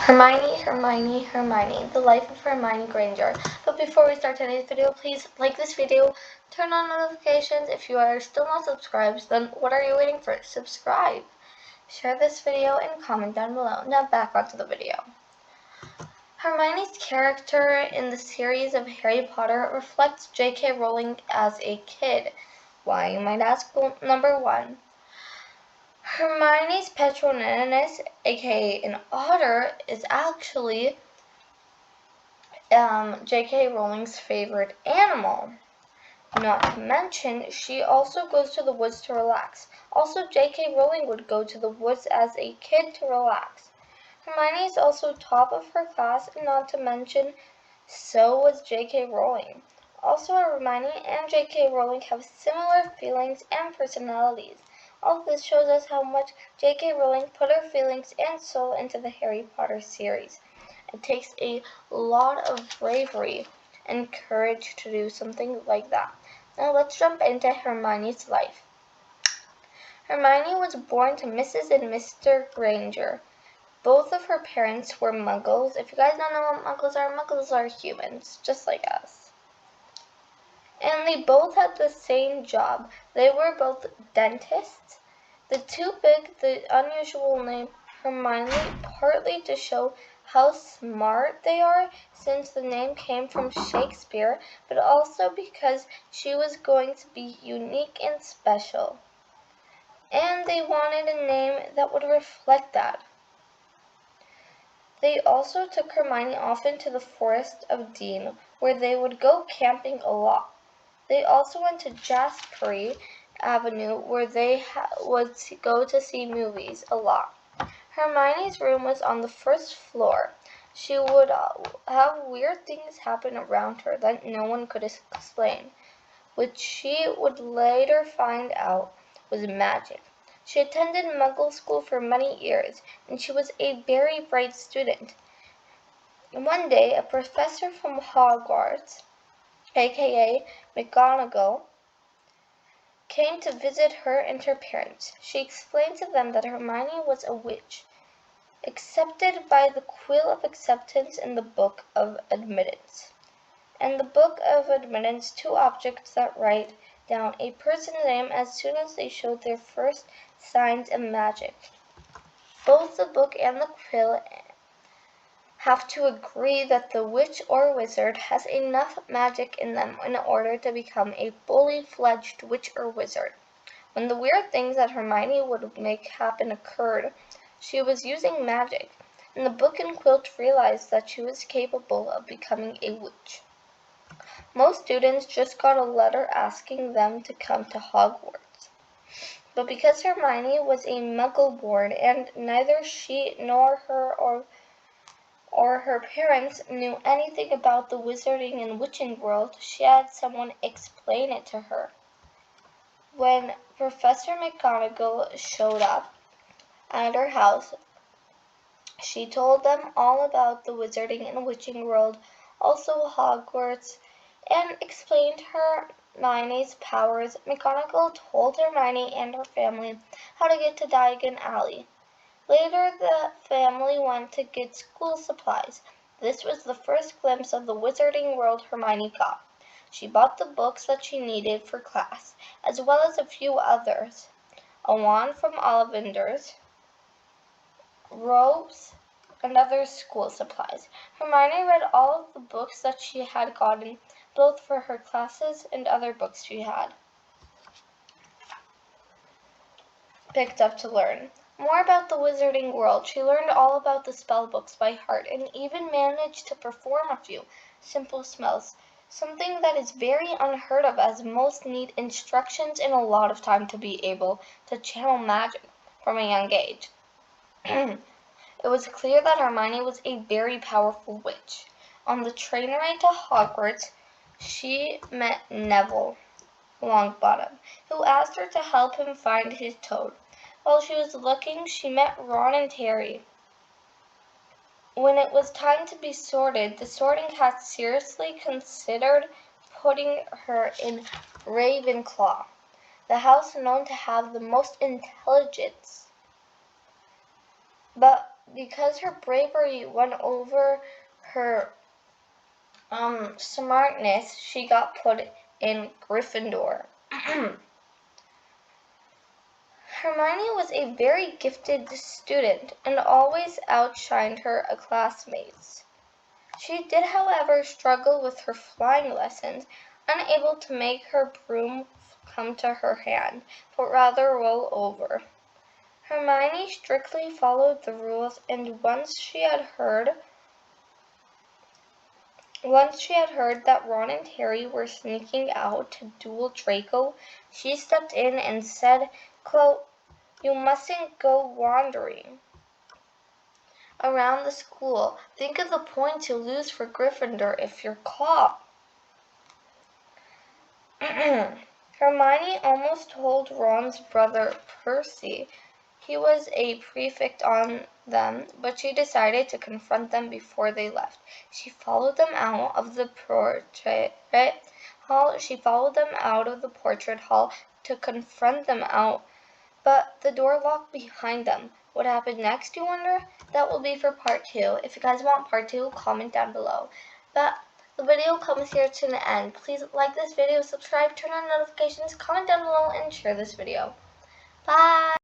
Hermione, Hermione, Hermione, the life of Hermione Granger. But before we start today's video, please like this video, turn on notifications. If you are still not subscribed, then what are you waiting for? Subscribe, share this video, and comment down below. Now back onto the video. Hermione's character in the series of Harry Potter reflects J.K. Rowling as a kid. Why, you might ask? Well, number one, Hermione's Patronus, aka an otter, is actually J.K. Rowling's favorite animal. Not to mention, she also goes to the woods to relax. Also, J.K. Rowling would go to the woods as a kid to relax. Hermione is also top of her class, and not to mention, so was J.K. Rowling. Also, Hermione and J.K. Rowling have similar feelings and personalities. All of this shows us how much J.K. Rowling put her feelings and soul into the Harry Potter series. It takes a lot of bravery and courage to do something like that. Now let's jump into Hermione's life. Hermione was born to Mrs. and Mr. Granger. Both of her parents were muggles. If you guys don't know what muggles are humans, just like us. And they both had the same job. They were both dentists. The two picked the unusual name Hermione partly to show how smart they are, since the name came from Shakespeare, but also because she was going to be unique and special. And they wanted a name that would reflect that. They also took Hermione often to the Forest of Dean, where they would go camping a lot. They also went to Jaspery Avenue, where they would go to see movies a lot. Hermione's room was on the first floor. She would have weird things happen around her that no one could explain, which she would later find out was magic. She attended Muggle school for many years, and she was a very bright student. One day, a professor from Hogwarts, aka McGonagall, came to visit her and her parents. She explained to them that Hermione was a witch, accepted by the Quill of Acceptance in the Book of Admittance. In the Book of Admittance, two objects that write down a person's name as soon as they show their first signs of magic. Both the book and the quill have to agree that the witch or wizard has enough magic in them in order to become a fully fledged witch or wizard. When the weird things that Hermione would make happen occurred, she was using magic, and the book and quill realized that she was capable of becoming a witch. Most students just got a letter asking them to come to Hogwarts. But because Hermione was a Muggle-born and neither she nor her parents knew anything about the wizarding and witching world, she had someone explain it to her. When Professor McGonagall showed up at her house, she told them all about the wizarding and witching world, also Hogwarts, and explained Hermione's powers. McGonagall told Hermione and her family how to get to Diagon Alley. Later, the family went to get school supplies. This was the first glimpse of the wizarding world Hermione got. She bought the books that she needed for class, as well as a few others. A wand from Ollivander's, robes, and other school supplies. Hermione read all of the books that she had gotten, both for her classes and other books she had picked up to learn more about the wizarding world. She learned all about the spell books by heart and even managed to perform a few simple spells, something that is very unheard of as most need instructions and a lot of time to be able to channel magic from a young age. It was clear that Hermione was a very powerful witch. On the train ride to Hogwarts, she met Neville Longbottom, who asked her to help him find his toad. While she was looking, she met Ron and Harry. When it was time to be sorted, the sorting hat seriously considered putting her in Ravenclaw, the house known to have the most intelligence. But because her bravery won over her smartness, she got put in Gryffindor. Hermione was a very gifted student and always outshined her classmates. She did, however, struggle with her flying lessons, unable to make her broom come to her hand, but rather roll over. Hermione strictly followed the rules, and once she had heard that Ron and Harry were sneaking out to duel Draco, she stepped in and said, quote, "You mustn't go wandering around the school. Think of the points you'll lose for Gryffindor if you're caught." Hermione almost told Ron's brother Percy he was a prefect on them, but she decided to confront them before they left. She followed them out of the portrait hall to confront them out, but the door locked behind them. What happened next, you wonder? That will be for part 2. If you guys want part 2, comment down below. But the video comes here to an end. Please like this video, subscribe, turn on notifications, comment down below, and share this video. Bye!